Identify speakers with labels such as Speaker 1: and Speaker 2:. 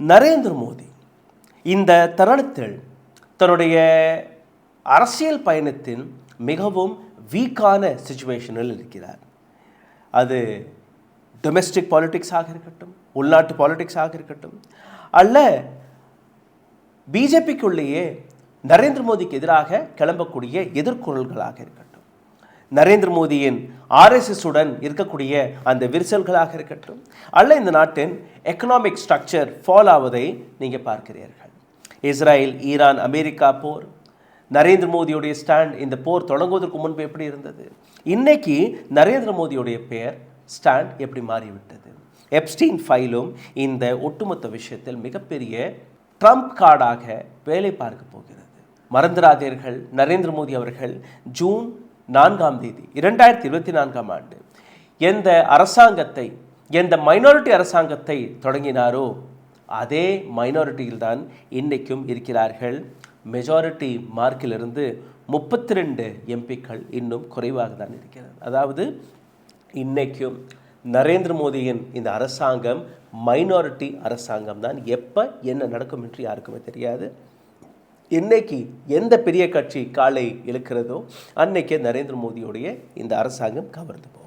Speaker 1: நரேந்திர மோடி இந்த தருணத்தில் தன்னுடைய அரசியல் பயணத்தின் மிகவும் வீக்கான சிச்சுவேஷனில் இருக்கிறார். அது டொமெஸ்டிக் பாலிடிக்ஸாக இருக்கட்டும், உள்நாட்டு பாலிடிக்ஸாக இருக்கட்டும், அல்ல பிஜேபிக்குள்ளேயே நரேந்திர மோடிக்கு எதிராக கிளம்பக்கூடிய எதிர்குரல்களாக இருக்கட்டும், நரேந்திர மோடியின் ஆர்எஸ்எஸ்ஸுடன் இருக்கக்கூடிய அந்த விரிசல்களாக இருக்கட்டும், அல்ல இந்த நாட்டின் எக்கனாமிக் ஸ்ட்ரக்சர் ஃபால் ஆவதை நீங்கள் பார்க்கிறீர்கள். இஸ்ரேல், ஈரான், அமெரிக்கா போர், நரேந்திர மோடியுடைய ஸ்டாண்ட் இந்த போர் தொடங்குவதற்கு முன்பு எப்படி இருந்தது, இன்னைக்கு நரேந்திர மோடியுடைய பெயர் ஸ்டாண்ட் எப்படி மாறிவிட்டது. எப்ஸ்டீன் ஃபைலும் இந்த ஒட்டுமொத்த விஷயத்தில் மிகப்பெரிய ட்ரம்ப் கார்டாக வேலை பார்க்க போகிறது. மறந்துடாதீர்கள், நரேந்திர மோடி அவர்கள் ஜூன் 4 2024 எந்த அரசாங்கத்தை, எந்த மைனாரிட்டி அரசாங்கத்தை தொடங்கினாரோ அதே மைனாரிட்டியில்தான் இன்றைக்கும் இருக்கிறார்கள். மெஜாரிட்டி மார்க்கிலிருந்து 32 எம்பிக்கள் இன்னும் குறைவாக தான் இருக்கிறது. அதாவது இன்றைக்கும் நரேந்திர மோடியின் இந்த அரசாங்கம் மைனாரிட்டி அரசாங்கம் தான். எப்போ என்ன நடக்கும் என்று யாருக்குமே தெரியாது. இன்னைக்கு எந்த பெரிய கட்சி காலை இழுக்கிறதோ அன்னைக்கே நரேந்திர மோடியுடைய இந்த அரசாங்கம் கவர்ந்து போகும்.